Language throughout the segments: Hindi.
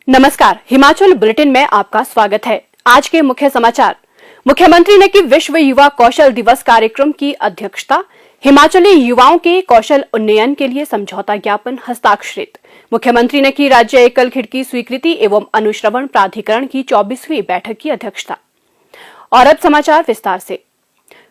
नमस्कार, हिमाचल बुलेटिन में आपका स्वागत है। आज के मुख्य समाचार। मुख्यमंत्री ने की विश्व युवा कौशल दिवस कार्यक्रम की अध्यक्षता। हिमाचली युवाओं के कौशल उन्नयन के लिए समझौता ज्ञापन हस्ताक्षरित। मुख्यमंत्री ने की राज्य एकल खिड़की स्वीकृति एवं अनुश्रवण प्राधिकरण की 24वीं बैठक की अध्यक्षता। और अब समाचार विस्तार से।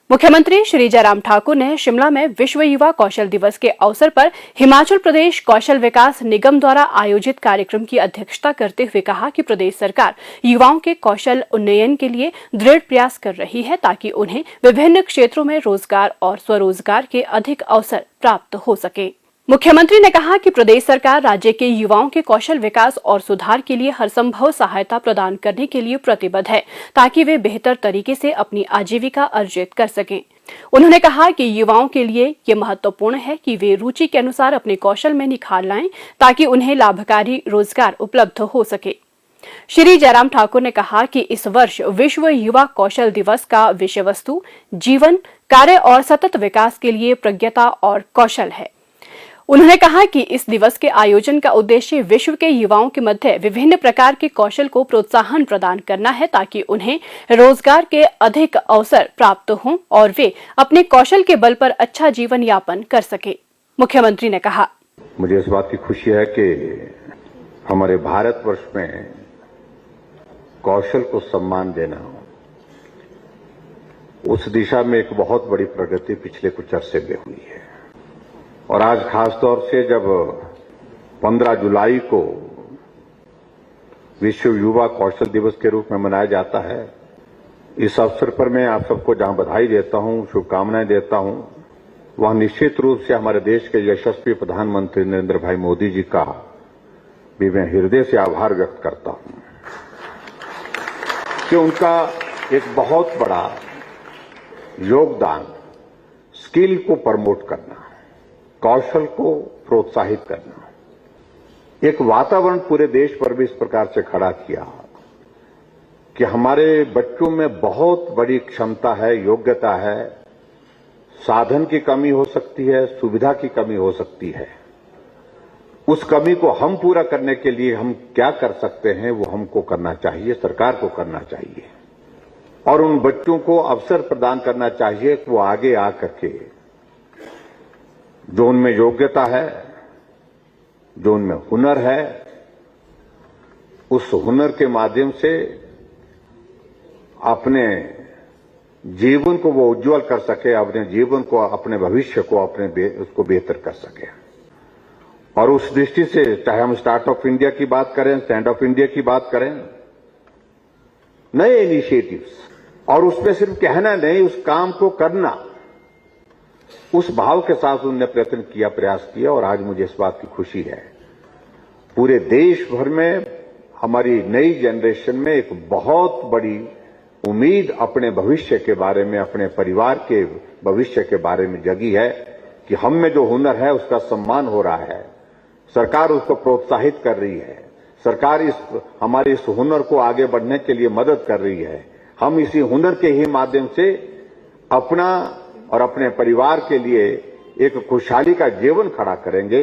मुख्यमंत्री श्री जयराम ठाकुर ने शिमला में विश्व युवा कौशल दिवस के अवसर पर हिमाचल प्रदेश कौशल विकास निगम द्वारा आयोजित कार्यक्रम की अध्यक्षता करते हुए कहा कि प्रदेश सरकार युवाओं के कौशल उन्नयन के लिए दृढ़ प्रयास कर रही है ताकि उन्हें विभिन्न क्षेत्रों में रोजगार और स्वरोजगार के अधिक अवसर प्राप्त हो सके। मुख्यमंत्री ने कहा कि प्रदेश सरकार राज्य के युवाओं के कौशल विकास और सुधार के लिए हर संभव सहायता प्रदान करने के लिए प्रतिबद्ध है ताकि वे बेहतर तरीके से अपनी आजीविका अर्जित कर सकें। उन्होंने कहा कि युवाओं के लिए ये महत्वपूर्ण है कि वे रुचि के अनुसार अपने कौशल में निखार लाएं ताकि उन्हें लाभकारी रोजगार उपलब्ध हो सके। श्री जयराम ठाकुर ने कहा कि इस वर्ष विश्व युवा कौशल दिवस का विषय वस्तु जीवन, कार्य और सतत विकास के लिए प्रज्ञता और कौशल है। उन्होंने कहा कि इस दिवस के आयोजन का उद्देश्य विश्व के युवाओं के मध्य विभिन्न प्रकार के कौशल को प्रोत्साहन प्रदान करना है ताकि उन्हें रोजगार के अधिक अवसर प्राप्त हों और वे अपने कौशल के बल पर अच्छा जीवन यापन कर सके। मुख्यमंत्री ने कहा, मुझे इस बात की खुशी है कि हमारे भारतवर्ष में कौशल को सम्मान देना, उस दिशा में एक बहुत बड़ी प्रगति पिछले कुछ अरसे में हुई है। और आज खास तौर से जब 15 जुलाई को विश्व युवा कौशल दिवस के रूप में मनाया जाता है, इस अवसर पर मैं आप सबको जहां बधाई देता हूं, शुभकामनाएं देता हूं, वह निश्चित रूप से हमारे देश के यशस्वी प्रधानमंत्री नरेंद्र भाई मोदी जी का भी मैं हृदय से आभार व्यक्त करता हूं कि उनका एक बहुत बड़ा योगदान स्किल को प्रमोट करना, कौशल को प्रोत्साहित करना, एक वातावरण पूरे देश पर भी इस प्रकार से खड़ा किया कि हमारे बच्चों में बहुत बड़ी क्षमता है, योग्यता है, साधन की कमी हो सकती है, सुविधा की कमी हो सकती है। उस कमी को हम पूरा करने के लिए हम क्या कर सकते हैं, वो हमको करना चाहिए, सरकार को करना चाहिए और उन बच्चों को अवसर प्रदान करना चाहिए कि वो आगे आकर के जो उनमें योग्यता है, जो उनमें हुनर है, उस हुनर के माध्यम से अपने जीवन को वो उज्जवल कर सके, अपने जीवन को, अपने भविष्य को, उसको बेहतर कर सके। और उस दृष्टि से चाहे हम स्टार्ट ऑफ इंडिया की बात करें, स्टैंड ऑफ इंडिया की बात करें, नए इनिशिएटिव्स, और उसमें सिर्फ कहना नहीं, उस काम को करना, उस भाव के साथ उन्होंने प्रयत्न किया, प्रयास किया। और आज मुझे इस बात की खुशी है, पूरे देश भर में हमारी नई जनरेशन में एक बहुत बड़ी उम्मीद अपने भविष्य के बारे में, अपने परिवार के भविष्य के बारे में जगी है कि हम में जो हुनर है उसका सम्मान हो रहा है, सरकार उसको प्रोत्साहित कर रही है, सरकार हमारे इस हुनर को आगे बढ़ने के लिए मदद कर रही है। हम इसी हुनर के ही माध्यम से अपना और अपने परिवार के लिए एक खुशहाली का जीवन खड़ा करेंगे।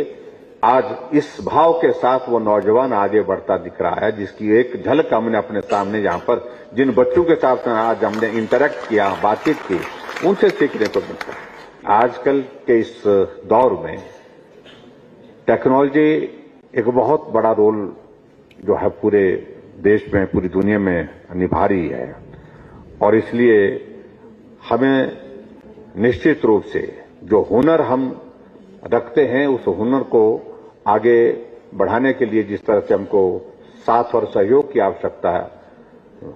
आज इस भाव के साथ वो नौजवान आगे बढ़ता दिख रहा है, जिसकी एक झलक हमने अपने सामने, जहां पर जिन बच्चों के साथ आज हमने इंटरेक्ट किया, बातचीत की, उनसे सीखने को मिलता है। आजकल के इस दौर में टेक्नोलॉजी एक बहुत बड़ा रोल जो है पूरे देश में, पूरी दुनिया में निभा रही है और इसलिए हमें निश्चित रूप से जो हुनर हम रखते हैं, उस हुनर को आगे बढ़ाने के लिए जिस तरह से हमको साथ और सहयोग की आवश्यकता है,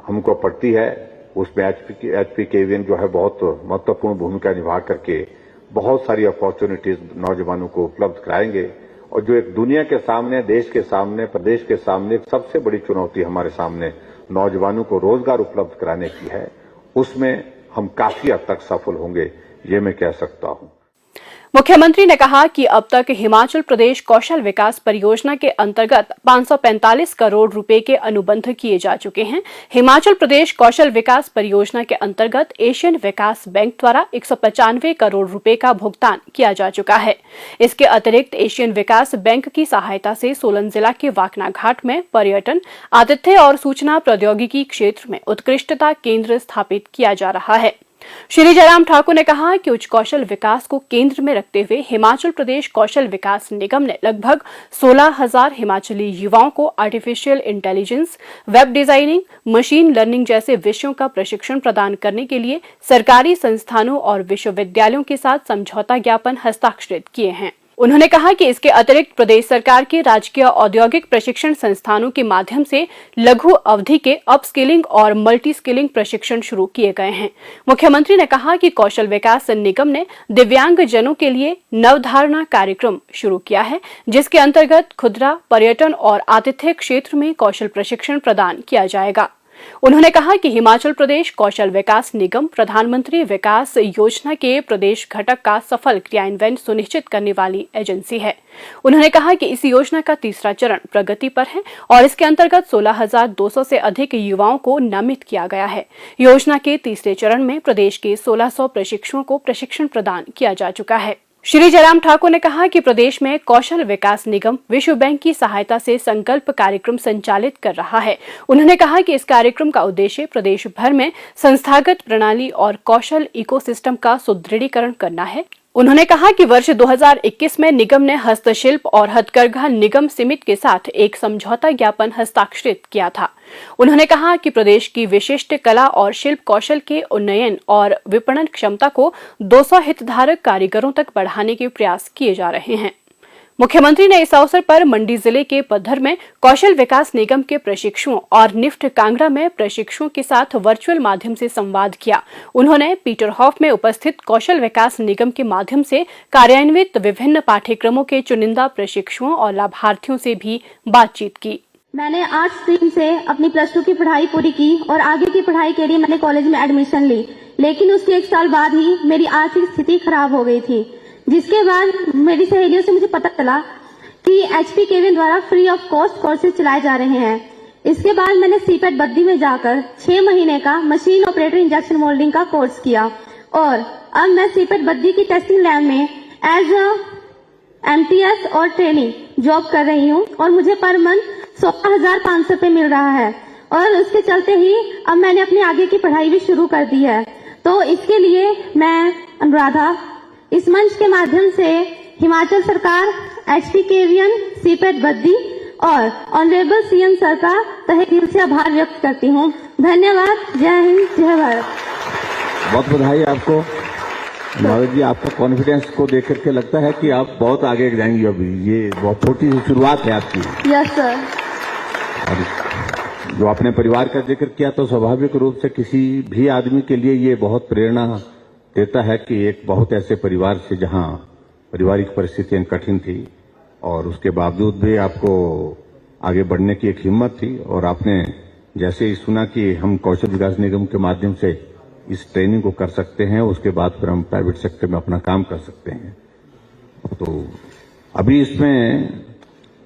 हमको पड़ती है, उसमें एचपी केवीएन जो है बहुत महत्वपूर्ण भूमिका निभा करके बहुत सारी अपॉर्चुनिटीज नौजवानों को उपलब्ध कराएंगे। और जो एक दुनिया के सामने, देश के सामने, प्रदेश के सामने एक सबसे बड़ी चुनौती हमारे सामने नौजवानों को रोजगार उपलब्ध कराने की है, उसमें हम काफी हद तक सफल होंगे, ये मैं कह सकता हूं। मुख्यमंत्री ने कहा कि अब तक हिमाचल प्रदेश कौशल विकास परियोजना के अंतर्गत 545 करोड़ रुपए के अनुबंध किए जा चुके हैं। हिमाचल प्रदेश कौशल विकास परियोजना के अंतर्गत एशियन विकास बैंक द्वारा 195 करोड़ रुपए का भुगतान किया जा चुका है। इसके अतिरिक्त एशियन विकास बैंक की सहायता से सोलन जिला के वाकना घाट में पर्यटन, आतिथ्य और सूचना प्रौद्योगिकी क्षेत्र में उत्कृष्टता केंद्र स्थापित किया जा रहा है। श्री जयराम ठाकुर ने कहा कि उच्च कौशल विकास को केंद्र में रखते हुए हिमाचल प्रदेश कौशल विकास निगम ने लगभग 16,000 हिमाचली युवाओं को artificial intelligence, web designing, machine learning जैसे विषयों का प्रशिक्षण प्रदान करने के लिए सरकारी संस्थानों और विश्वविद्यालयों के साथ समझौता ज्ञापन हस्ताक्षरित किए हैं। उन्होंने कहा कि इसके अतिरिक्त प्रदेश सरकार के राजकीय औद्योगिक प्रशिक्षण संस्थानों के माध्यम से लघु अवधि के अपस्किलिंग और मल्टी स्किलिंग प्रशिक्षण शुरू किए गए हैं। मुख्यमंत्री ने कहा कि कौशल विकास निगम ने दिव्यांग जनों के लिए नवधारणा कार्यक्रम शुरू किया है, जिसके अंतर्गत खुदरा, पर्यटन और आतिथ्य क्षेत्र में कौशल प्रशिक्षण प्रदान किया जाएगा। उन्होंने कहा कि हिमाचल प्रदेश कौशल विकास निगम प्रधानमंत्री विकास योजना के प्रदेश घटक का सफल क्रियान्वयन सुनिश्चित करने वाली एजेंसी है। उन्होंने कहा कि इस योजना का तीसरा चरण प्रगति पर है और इसके अंतर्गत 16,200 से अधिक युवाओं को नामित किया गया है। योजना के तीसरे चरण में प्रदेश के 1,600 प्रशिक्षुओं को प्रशिक्षण प्रदान किया जा चुका है। श्री जयराम ठाकुर ने कहा कि प्रदेश में कौशल विकास निगम विश्व बैंक की सहायता से संकल्प कार्यक्रम संचालित कर रहा है। उन्होंने कहा कि इस कार्यक्रम का उद्देश्य प्रदेश भर में संस्थागत प्रणाली और कौशल इकोसिस्टम का सुदृढ़ीकरण करना है। उन्होंने कहा कि वर्ष 2021 में निगम ने हस्तशिल्प और हथकरघा निगम सीमित के साथ एक समझौता ज्ञापन हस्ताक्षरित किया था। उन्होंने कहा कि प्रदेश की विशिष्ट कला और शिल्प कौशल के उन्नयन और विपणन क्षमता को 200 हितधारक कारीगरों तक बढ़ाने के प्रयास किए जा रहे हैं। मुख्यमंत्री ने इस अवसर पर मंडी जिले के पद्धर में कौशल विकास निगम के प्रशिक्षुओं और निफ्ट कांगड़ा में प्रशिक्षुओं के साथ वर्चुअल माध्यम से संवाद किया। उन्होंने पीटरहॉफ में उपस्थित कौशल विकास निगम के माध्यम से कार्यान्वित विभिन्न पाठ्यक्रमों के चुनिंदा प्रशिक्षुओं और लाभार्थियों से भी बातचीत की। मैंने आर्ट्स स्ट्रीम से अपनी +2 की पढ़ाई पूरी की और आगे की पढ़ाई के लिए मैंने कॉलेज में एडमिशन ली, लेकिन उसके 1 साल बाद ही मेरी आर्थिक स्थिति खराब हो गई थी, जिसके बाद मेरी सहेलियों से मुझे पता चला कि HP केविन द्वारा फ्री ऑफ कॉस्ट कोर्सेज चलाए जा रहे हैं। इसके बाद मैंने सीपेट बद्दी में जाकर 6 महीने का मशीन ऑपरेटर इंजेक्शन मोल्डिंग का कोर्स किया और अब मैं सीपेट बद्दी की टेस्टिंग लैब में एज MTS और ट्रेनिंग जॉब कर रही हूँ और मुझे पर मंथ 16,500 रुपये मिल रहा है और उसके चलते ही अब मैंने अपनी आगे की पढ़ाई भी शुरू कर दी है। तो इसके लिए मैं अनुराधा इस मंच के माध्यम से हिमाचल सरकार, HP केवियन, सीपेट बद्दी और ऑनरेबल CM सर का तहे दिल से आभार व्यक्त करती हूँ। धन्यवाद। जय हिंद, जय भारत। बहुत बधाई आपको नवज जी। आपका कॉन्फिडेंस को देख करके लगता है कि आप बहुत आगे जाएंगी। अभी ये बहुत छोटी सी शुरुआत है आपकी। Yes sir. और जो आपने परिवार का जिक्र किया तो स्वाभाविक रूप से किसी भी आदमी के लिए ये बहुत प्रेरणा देता है कि एक बहुत ऐसे परिवार से जहां पारिवारिक परिस्थितियां कठिन थी और उसके बावजूद भी आपको आगे बढ़ने की एक हिम्मत थी और आपने जैसे ही सुना कि हम कौशल विकास निगम के माध्यम से इस ट्रेनिंग को कर सकते हैं, उसके बाद फिर हम प्राइवेट सेक्टर में अपना काम कर सकते हैं। तो अभी इसमें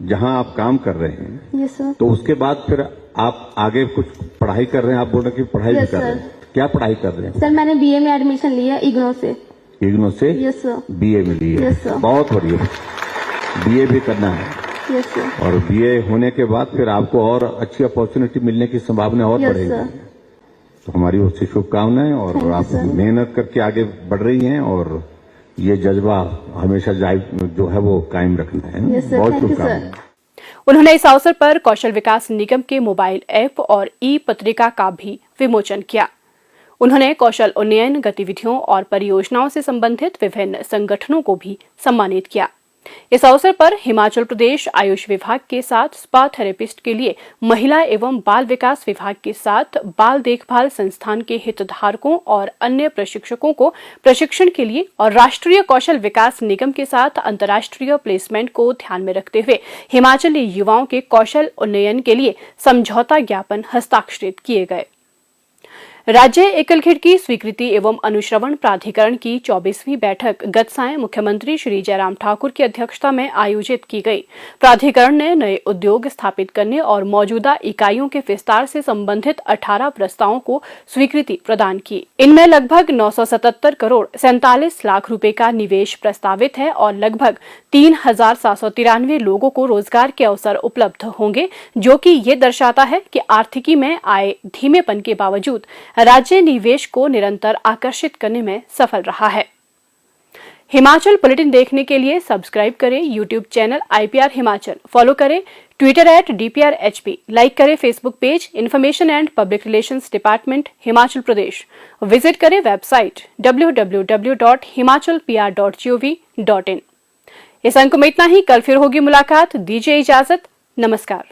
जहां आप काम कर रहे हैं यस सर। तो उसके बाद फिर आप आगे कुछ पढ़ाई कर रहे हैं। आप बोल रहे हैं कि पढ़ाई भी कर रहे हैं। क्या पढ़ाई कर रहे हैं? सर मैंने BA में एडमिशन लिया इग्नो से। इग्नो से? Yes sir. BA में ली है। Yes sir. बहुत बढ़िया। BA भी करना है। Yes sir. और BA होने के बाद फिर आपको और अच्छी अपॉर्चुनिटी मिलने की संभावना और बढ़ेगी। तो हमारी ओर से शुभकामनाएं और आप मेहनत करके आगे बढ़ रही हैं और ये जज्बा हमेशा जो है वो कायम रखना है। बहुत शुभकामनाएं। उन्होंने इस अवसर पर कौशल विकास निगम के मोबाइल ऐप और ई-पत्रिका का भी विमोचन किया। उन्होंने कौशल उन्नयन गतिविधियों और परियोजनाओं से संबंधित विभिन्न संगठनों को भी सम्मानित किया। इस अवसर पर हिमाचल प्रदेश आयुष विभाग के साथ स्पा थेरेपिस्ट के लिए महिला एवं बाल विकास विभाग के साथ बाल देखभाल संस्थान के हितधारकों और अन्य प्रशिक्षकों को प्रशिक्षण के लिए और राष्ट्रीय कौशल विकास निगम के साथ अंतर्राष्ट्रीय प्लेसमेंट को ध्यान में रखते हुए हिमाचली युवाओं के कौशल उन्नयन के लिए समझौता ज्ञापन हस्ताक्षरित किए गए। राज्य एकल खिड़की स्वीकृति एवं अनुश्रवण प्राधिकरण की 24वीं बैठक गत सायं मुख्यमंत्री श्री जयराम ठाकुर की अध्यक्षता में आयोजित की गई। प्राधिकरण ने नए उद्योग स्थापित करने और मौजूदा इकाइयों के विस्तार से संबंधित 18 प्रस्तावों को स्वीकृति प्रदान की। इनमें लगभग 977 करोड़ 47 लाख रुपए का निवेश प्रस्तावित है और लगभग 3,793 लोगों को रोजगार के अवसर उपलब्ध होंगे, जो कि ये दर्शाता है कि आर्थिकी में आए धीमेपन के बावजूद राज्य निवेश को निरंतर आकर्षित करने में सफल रहा है। हिमाचल बुलेटिन देखने के लिए सब्सक्राइब करें YouTube channel IPR Himachal, follow करें ट्विटर @DPRHP, लाइक करें Facebook page information and public relations department Himachal Pradesh, visit करें वेबसाइट www.himachalpr.gov.in। इस अंक में इतना ही। कल फिर होगी मुलाकात। दीजिए इजाजत। नमस्कार।